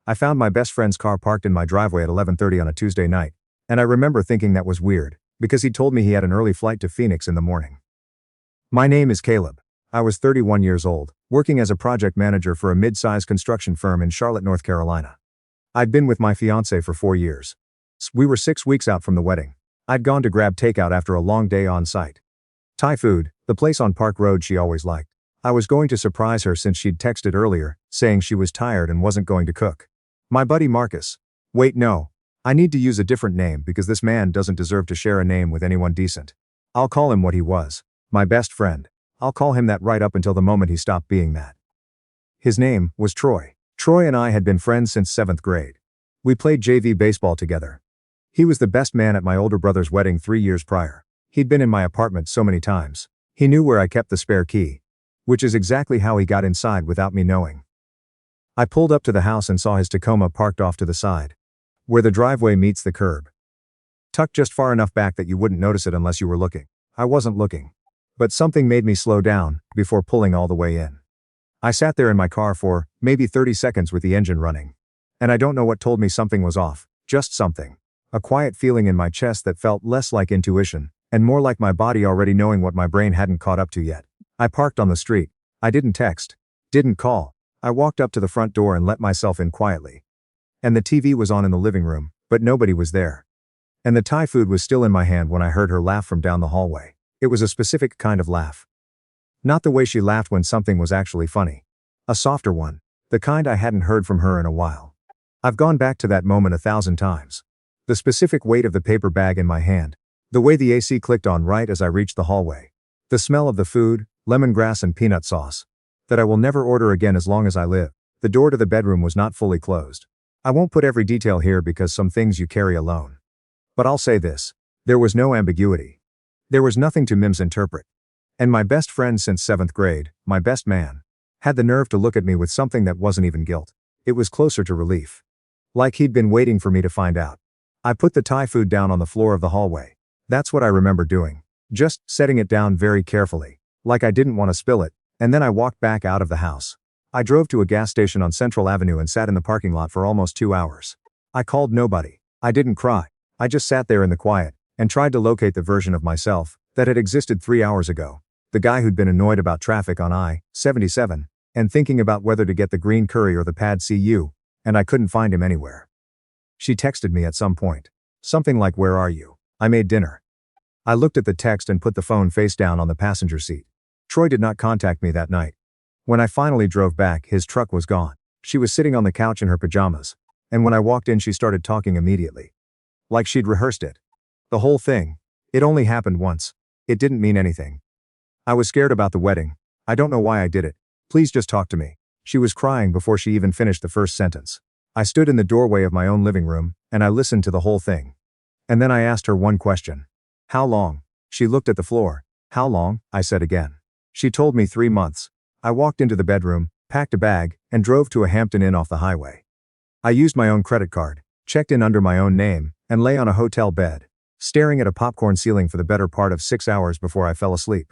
I found my best friend's car parked in my driveway at 11:30 on a Tuesday night, and I remember thinking that was weird, because he told me he had an early flight to Phoenix in the morning. My name is Caleb. I was 31 years old, working as a project manager for a mid-sized construction firm in Charlotte, North Carolina. I'd been with my fiancée for 4 years. We were 6 weeks out from the wedding. I'd gone to grab takeout after a long day on site. Thai food, the place on Park Road she always liked. I was going to surprise her since she'd texted earlier, saying she was tired and wasn't going to cook. My buddy Marcus. Wait, no. I need to use a different name because this man doesn't deserve to share a name with anyone decent. I'll call him what he was. My best friend. I'll call him that right up until the moment he stopped being that. His name was Troy. Troy and I had been friends since 7th grade. We played JV baseball together. He was the best man at my older brother's wedding 3 years prior. He'd been in my apartment so many times. He knew where I kept the spare key. Which is exactly how he got inside without me knowing. I pulled up to the house and saw his Tacoma parked off to the side, where the driveway meets the curb. Tucked just far enough back that you wouldn't notice it unless you were looking. I wasn't looking. But something made me slow down before pulling all the way in. I sat there in my car for maybe 30 seconds with the engine running. And I don't know what told me something was off, just something. A quiet feeling in my chest that felt less like intuition, and more like my body already knowing what my brain hadn't caught up to yet. I parked on the street. I didn't text. Didn't call. I walked up to the front door and let myself in quietly. And the TV was on in the living room, but nobody was there. And the Thai food was still in my hand when I heard her laugh from down the hallway. It was a specific kind of laugh. Not the way she laughed when something was actually funny. A softer one. The kind I hadn't heard from her in a while. I've gone back to that moment 1,000 times. The specific weight of the paper bag in my hand. The way the AC clicked on right as I reached the hallway. The smell of the food, lemongrass and peanut sauce. That I will never order again as long as I live. The door to the bedroom was not fully closed. I won't put every detail here because some things you carry alone. But I'll say this. There was no ambiguity. There was nothing to misinterpret. And my best friend since 7th grade, my best man, had the nerve to look at me with something that wasn't even guilt. It was closer to relief. Like he'd been waiting for me to find out. I put the Thai food down on the floor of the hallway. That's what I remember doing. Just setting it down very carefully. Like I didn't want to spill it, and then I walked back out of the house. I drove to a gas station on Central Avenue and sat in the parking lot for almost 2 hours. I called nobody. I didn't cry. I just sat there in the quiet, and tried to locate the version of myself that had existed 3 hours ago. The guy who'd been annoyed about traffic on I-77, and thinking about whether to get the green curry or the pad CU, and I couldn't find him anywhere. She texted me at some point. Something like, "Where are you? I made dinner." I looked at the text and put the phone face down on the passenger seat. Troy did not contact me that night. When I finally drove back, his truck was gone. She was sitting on the couch in her pajamas. And when I walked in, she started talking immediately. Like she'd rehearsed it. The whole thing. It only happened once. It didn't mean anything. I was scared about the wedding. I don't know why I did it. Please just talk to me. She was crying before she even finished the first sentence. I stood in the doorway of my own living room, and I listened to the whole thing. And then I asked her one question. "How long?" She looked at the floor. "How long?" I said again. She told me 3 months. I walked into the bedroom, packed a bag, and drove to a Hampton Inn off the highway. I used my own credit card, checked in under my own name, and lay on a hotel bed, staring at a popcorn ceiling for the better part of 6 hours before I fell asleep.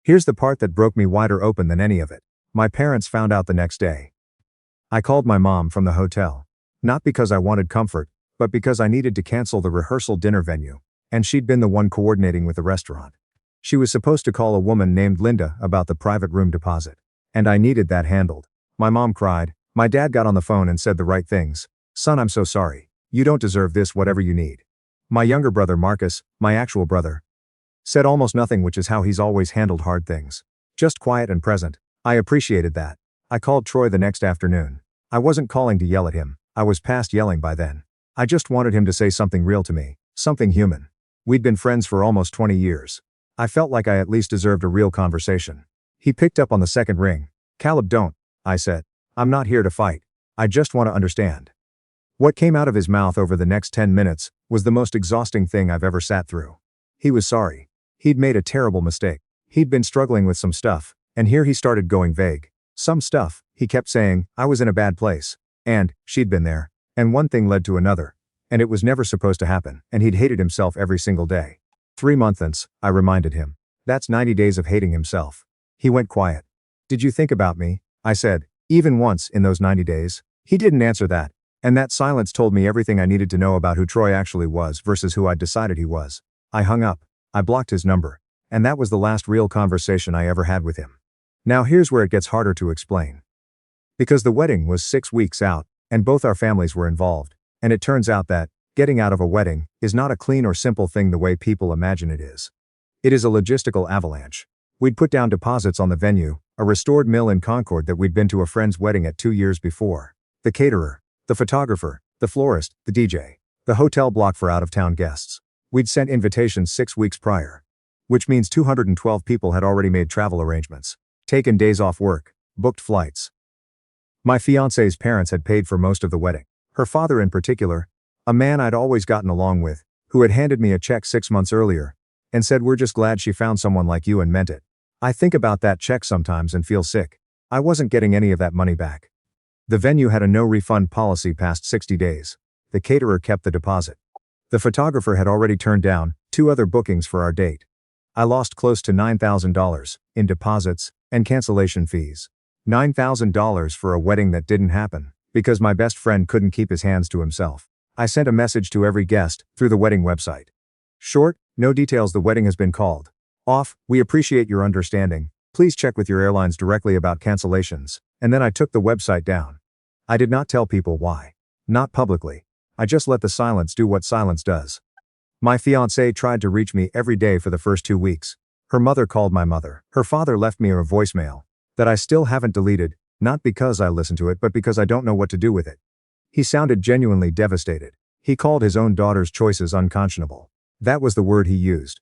Here's the part that broke me wider open than any of it. My parents found out the next day. I called my mom from the hotel. Not because I wanted comfort, but because I needed to cancel the rehearsal dinner venue, and she'd been the one coordinating with the restaurant. She was supposed to call a woman named Linda about the private room deposit, and I needed that handled. My mom cried. My dad got on the phone and said the right things. "Son, I'm so sorry. You don't deserve this, whatever you need." My younger brother Marcus, my actual brother, said almost nothing, which is how he's always handled hard things. Just quiet and present. I appreciated that. I called Troy the next afternoon. I wasn't calling to yell at him. I was past yelling by then. I just wanted him to say something real to me, something human. We'd been friends for almost 20 years. I felt like I at least deserved a real conversation. He picked up on the second ring. "Caleb, don't," I said. "I'm not here to fight. I just want to understand." What came out of his mouth over the next 10 minutes was the most exhausting thing I've ever sat through. He was sorry. He'd made a terrible mistake. He'd been struggling with some stuff, and here he started going vague. Some stuff, he kept saying, I was in a bad place. And, she'd been there. And one thing led to another. And it was never supposed to happen, and he'd hated himself every single day. 3 months, I reminded him. That's 90 days of hating himself. He went quiet. "Did you think about me?" I said. "Even once in those 90 days?" He didn't answer that. And that silence told me everything I needed to know about who Troy actually was versus who I'd decided he was. I hung up. I blocked his number. And that was the last real conversation I ever had with him. Now here's where it gets harder to explain. Because the wedding was 6 weeks out, and both our families were involved, and it turns out that, getting out of a wedding, is not a clean or simple thing the way people imagine it is. It is a logistical avalanche. We'd put down deposits on the venue, a restored mill in Concord that we'd been to a friend's wedding at 2 years before, the caterer, the photographer, the florist, the DJ, the hotel block for out-of-town guests. We'd sent invitations 6 weeks prior. Which means 212 people had already made travel arrangements, taken days off work, booked flights. My fiancée's parents had paid for most of the wedding. Her father in particular, a man I'd always gotten along with, who had handed me a check 6 months earlier, and said, "We're just glad she found someone like you," and meant it. I think about that check sometimes and feel sick. I wasn't getting any of that money back. The venue had a no-refund policy past 60 days. The caterer kept the deposit. The photographer had already turned down 2 other bookings for our date. I lost close to $9,000 in deposits and cancellation fees. $9,000 for a wedding that didn't happen because my best friend couldn't keep his hands to himself. I sent a message to every guest through the wedding website. Short, no details. The wedding has been called off. We appreciate your understanding. Please check with your airlines directly about cancellations. And then I took the website down. I did not tell people why. Not publicly. I just let the silence do what silence does. My fiancée tried to reach me every day for the first 2 weeks. Her mother called my mother. Her father left me a voicemail that I still haven't deleted, not because I listened to it but because I don't know what to do with it. He sounded genuinely devastated. He called his own daughter's choices unconscionable. That was the word he used.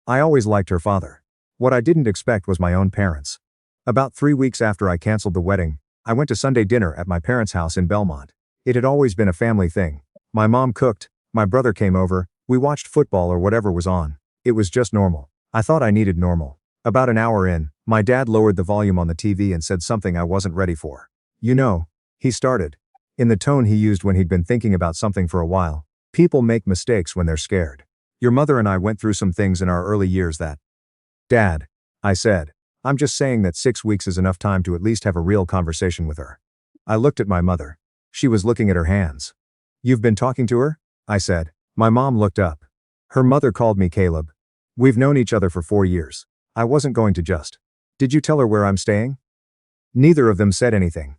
I always liked her father. What I didn't expect was my own parents. About 3 weeks after I canceled the wedding, I went to Sunday dinner at my parents' house in Belmont. It had always been a family thing. My mom cooked, my brother came over, we watched football or whatever was on. It was just normal. I thought I needed normal. About an hour in, my dad lowered the volume on the TV and said something I wasn't ready for. "You know," he started, in the tone he used when he'd been thinking about something for a while, "people make mistakes when they're scared. Your mother and I went through some things in our early years that—" "Dad," I said, "I'm just saying that 6 weeks is enough time to at least have a real conversation with her." I looked at my mother. She was looking at her hands. "You've been talking to her?" I said. My mom looked up. Her mother called me Caleb. "We've known each other for 4 years. I wasn't going to just. Did you tell her where I'm staying?" Neither of them said anything.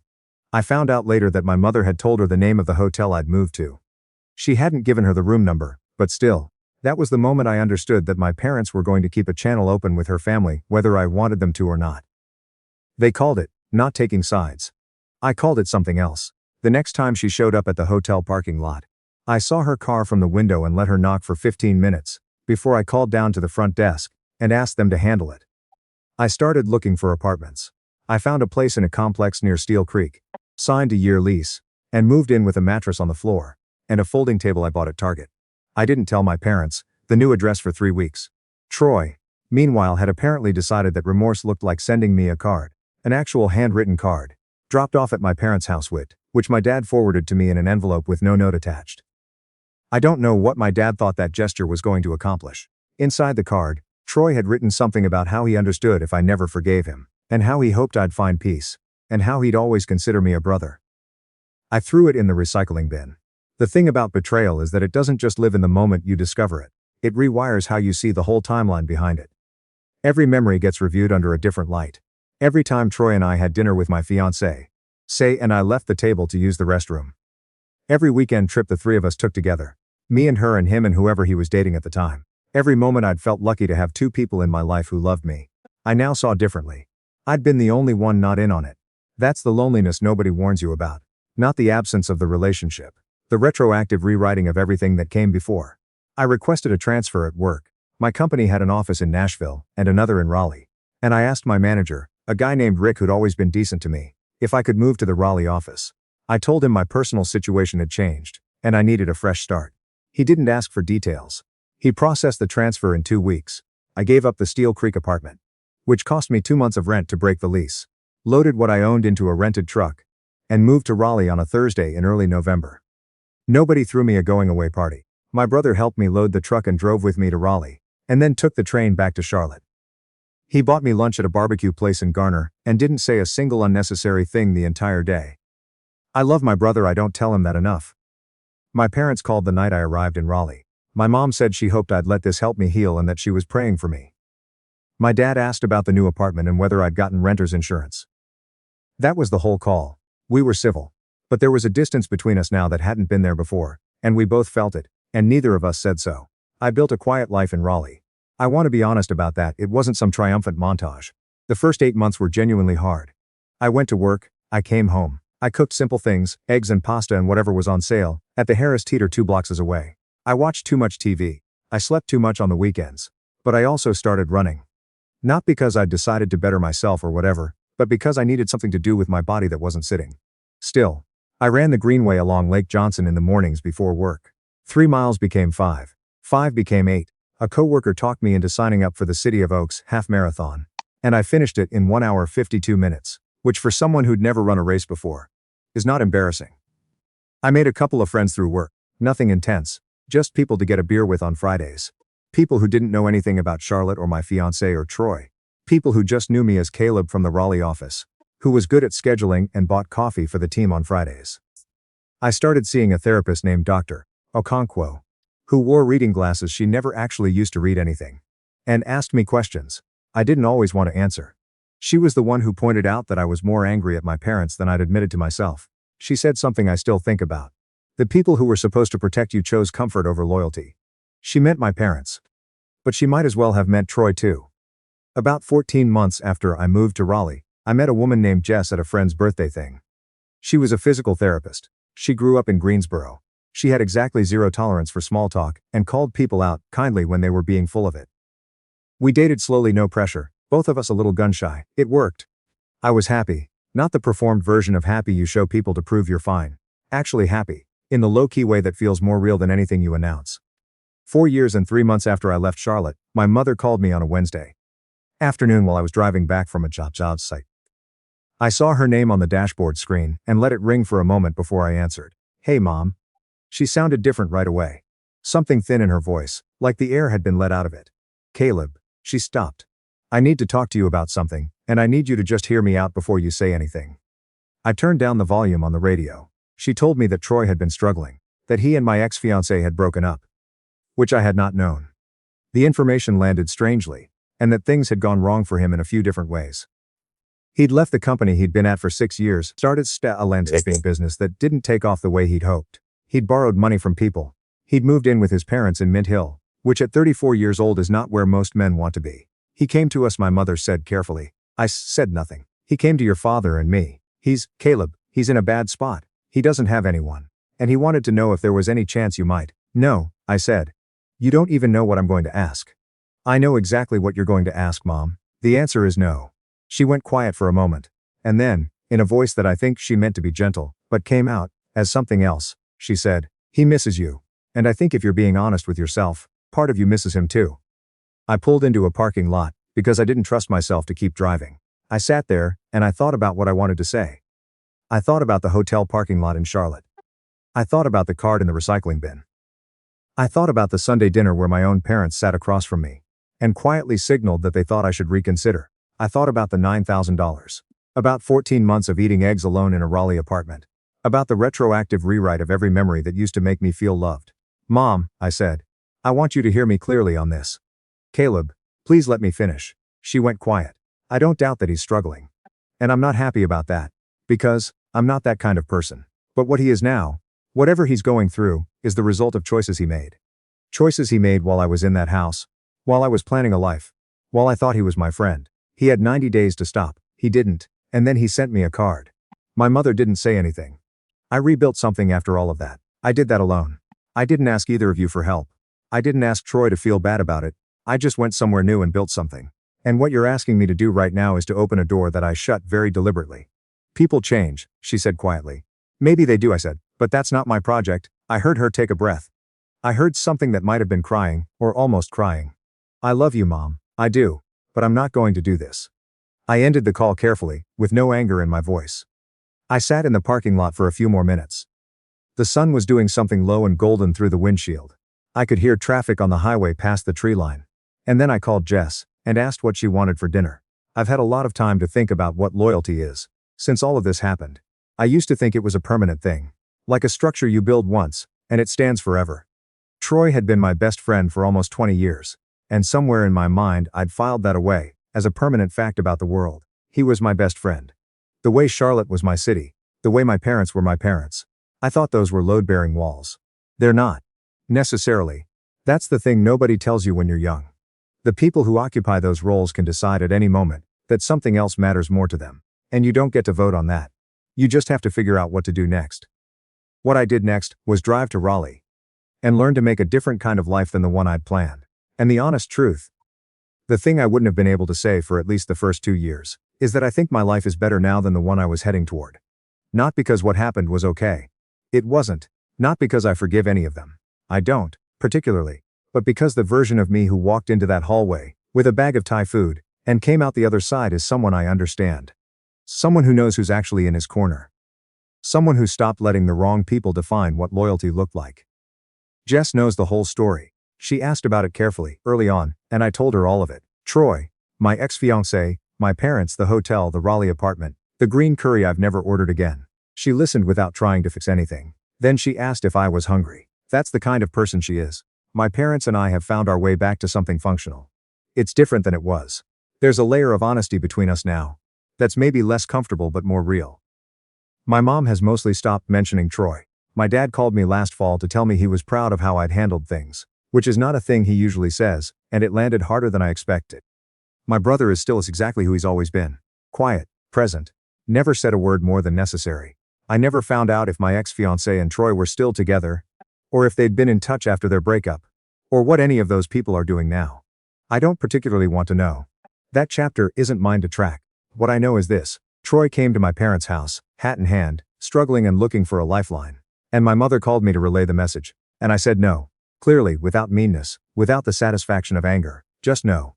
I found out later that my mother had told her the name of the hotel I'd moved to. She hadn't given her the room number, but still, that was the moment I understood that my parents were going to keep a channel open with her family, whether I wanted them to or not. They called it, not taking sides. I called it something else. The next time she showed up at the hotel parking lot, I saw her car from the window and let her knock for 15 minutes, before I called down to the front desk and asked them to handle it. I started looking for apartments. I found a place in a complex near Steel Creek, signed a year lease, and moved in with a mattress on the floor, and a folding table I bought at Target. I didn't tell my parents the new address for 3 weeks. Troy, meanwhile, had apparently decided that remorse looked like sending me a card, an actual handwritten card, dropped off at my parents' house which my dad forwarded to me in an envelope with no note attached. I don't know what my dad thought that gesture was going to accomplish. Inside the card, Troy had written something about how he understood if I never forgave him, and how he hoped I'd find peace, and how he'd always consider me a brother. I threw it in the recycling bin. The thing about betrayal is that it doesn't just live in the moment you discover it. It rewires how you see the whole timeline behind it. Every memory gets reviewed under a different light. Every time Troy and I had dinner with my fiancée, and I left the table to use the restroom. Every weekend trip the 3 of us took together. Me and her and him and whoever he was dating at the time. Every moment I'd felt lucky to have 2 people in my life who loved me. I now saw differently. I'd been the only one not in on it. That's the loneliness nobody warns you about. Not the absence of the relationship. The retroactive rewriting of everything that came before. I requested a transfer at work. My company had an office in Nashville and another in Raleigh. And I asked my manager, a guy named Rick who'd always been decent to me, if I could move to the Raleigh office. I told him my personal situation had changed, and I needed a fresh start. He didn't ask for details. He processed the transfer in 2 weeks. I gave up the Steel Creek apartment, which cost me 2 months of rent to break the lease, loaded what I owned into a rented truck, and moved to Raleigh on a Thursday in early November. Nobody threw me a going-away party. My brother helped me load the truck and drove with me to Raleigh, and then took the train back to Charlotte. He bought me lunch at a barbecue place in Garner, and didn't say a single unnecessary thing the entire day. I love my brother, I don't tell him that enough. My parents called the night I arrived in Raleigh. My mom said she hoped I'd let this help me heal and that she was praying for me. My dad asked about the new apartment and whether I'd gotten renter's insurance. That was the whole call. We were civil. But there was a distance between us now that hadn't been there before, and we both felt it, and neither of us said so. I built a quiet life in Raleigh. I want to be honest about that, it wasn't some triumphant montage. The first 8 months were genuinely hard. I went to work, I came home. I cooked simple things, eggs and pasta and whatever was on sale, at the Harris Teeter 2 blocks away. I watched too much TV. I slept too much on the weekends. But I also started running. Not because I'd decided to better myself or whatever, but because I needed something to do with my body that wasn't sitting still. I ran the Greenway along Lake Johnson in the mornings before work. 3 miles became 5. 5 became 8. A coworker talked me into signing up for the City of Oaks half marathon. And I finished it in 1 hour 52 minutes, which for someone who'd never run a race before, is not embarrassing. I made a couple of friends through work. Nothing intense. Just people to get a beer with on Fridays. People who didn't know anything about Charlotte or my fiancé or Troy. People who just knew me as Caleb from the Raleigh office, who was good at scheduling and bought coffee for the team on Fridays. I started seeing a therapist named Dr. Okonkwo, who wore reading glasses. She never actually used to read anything, and asked me questions I didn't always want to answer. She was the one who pointed out that I was more angry at my parents than I'd admitted to myself. She said something I still think about. The people who were supposed to protect you chose comfort over loyalty. She meant my parents. But she might as well have meant Troy too. About 14 months after I moved to Raleigh, I met a woman named Jess at a friend's birthday thing. She was a physical therapist. She grew up in Greensboro. She had exactly zero tolerance for small talk and called people out kindly when they were being full of it. We dated slowly, no pressure, both of us a little gun-shy. It worked. I was happy. Not the performed version of happy you show people to prove you're fine. Actually happy. In the low-key way that feels more real than anything you announce. 4 years and 3 months after I left Charlotte, my mother called me on a Wednesday afternoon while I was driving back from a job site. I saw her name on the dashboard screen and let it ring for a moment before I answered. Hey Mom. She sounded different right away. Something thin in her voice, like the air had been let out of it. Caleb. She stopped. I need to talk to you about something, and I need you to just hear me out before you say anything. I turned down the volume on the radio. She told me that Troy had been struggling, that he and my ex-fiancé had broken up. Which I had not known. The information landed strangely, and that things had gone wrong for him in a few different ways. He'd left the company he'd been at for 6 years, started a landscaping business that didn't take off the way he'd hoped. He'd borrowed money from people. He'd moved in with his parents in Mint Hill, which at 34 years old is not where most men want to be. He came to us, my mother said carefully. I said nothing. He came to your father and me. Caleb, he's in a bad spot. He doesn't have anyone. And he wanted to know if there was any chance you might. No, I said. You don't even know what I'm going to ask. I know exactly what you're going to ask, Mom. The answer is no. She went quiet for a moment. And then, in a voice that I think she meant to be gentle, but came out as something else, she said, he misses you. And I think if you're being honest with yourself, part of you misses him too. I pulled into a parking lot, because I didn't trust myself to keep driving. I sat there, and I thought about what I wanted to say. I thought about the hotel parking lot in Charlotte. I thought about the card in the recycling bin. I thought about the Sunday dinner where my own parents sat across from me, and quietly signaled that they thought I should reconsider. I thought about the $9,000. About 14 months of eating eggs alone in a Raleigh apartment. About the retroactive rewrite of every memory that used to make me feel loved. Mom, I said. I want you to hear me clearly on this. Caleb, please let me finish. She went quiet. I don't doubt that he's struggling. And I'm not happy about that. Because, I'm not that kind of person. But what he is now, whatever he's going through, is the result of choices he made. Choices he made while I was in that house. While I was planning a life. While I thought he was my friend. He had 90 days to stop. He didn't. And then he sent me a card. My mother didn't say anything. I rebuilt something after all of that. I did that alone. I didn't ask either of you for help. I didn't ask Troy to feel bad about it. I just went somewhere new and built something. And what you're asking me to do right now is to open a door that I shut very deliberately. People change, she said quietly. Maybe they do, I said, but that's not my project. I heard her take a breath. I heard something that might have been crying, or almost crying. I love you, Mom. I do. But I'm not going to do this. I ended the call carefully, with no anger in my voice. I sat in the parking lot for a few more minutes. The sun was doing something low and golden through the windshield. I could hear traffic on the highway past the tree line. And then I called Jess, and asked what she wanted for dinner. I've had a lot of time to think about what loyalty is, since all of this happened. I used to think it was a permanent thing. Like a structure you build once, and it stands forever. Troy had been my best friend for almost 20 years. And somewhere in my mind I'd filed that away, as a permanent fact about the world. He was my best friend. The way Charlotte was my city. The way my parents were my parents. I thought those were load-bearing walls. They're not. Necessarily. That's the thing nobody tells you when you're young. The people who occupy those roles can decide at any moment that something else matters more to them. And you don't get to vote on that. You just have to figure out what to do next. What I did next was drive to Raleigh and learn to make a different kind of life than the one I'd planned. And the honest truth, the thing I wouldn't have been able to say for at least the first 2 years, is that I think my life is better now than the one I was heading toward. Not because what happened was okay. It wasn't. Not because I forgive any of them. I don't, particularly. But because the version of me who walked into that hallway, with a bag of Thai food, and came out the other side is someone I understand. Someone who knows who's actually in his corner. Someone who stopped letting the wrong people define what loyalty looked like. Jess knows the whole story. She asked about it carefully, early on, and I told her all of it. Troy, my ex-fiancé, my parents, the hotel, the Raleigh apartment, the green curry I've never ordered again. She listened without trying to fix anything. Then she asked if I was hungry. That's the kind of person she is. My parents and I have found our way back to something functional. It's different than it was. There's a layer of honesty between us now. That's maybe less comfortable but more real. My mom has mostly stopped mentioning Troy. My dad called me last fall to tell me he was proud of how I'd handled things, which is not a thing he usually says, and it landed harder than I expected. My brother is still exactly who he's always been. Quiet, present, never said a word more than necessary. I never found out if my ex-fiancé and Troy were still together, or if they'd been in touch after their breakup, or what any of those people are doing now. I don't particularly want to know. That chapter isn't mine to track. What I know is this: Troy came to my parents' house, hat in hand, struggling and looking for a lifeline. And my mother called me to relay the message, and I said no. Clearly, without meanness, without the satisfaction of anger, just no.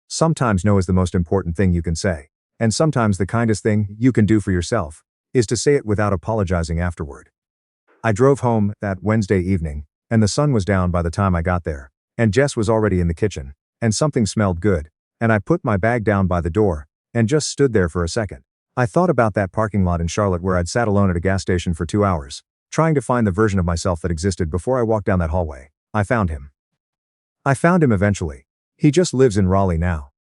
Sometimes no is the most important thing you can say. And sometimes the kindest thing you can do for yourself is to say it without apologizing afterward. I drove home that Wednesday evening, and the sun was down by the time I got there, and Jess was already in the kitchen, and something smelled good, and I put my bag down by the door, and just stood there for a second. I thought about that parking lot in Charlotte where I'd sat alone at a gas station for 2 hours, trying to find the version of myself that existed before I walked down that hallway. I found him. I found him eventually. He just lives in Raleigh now.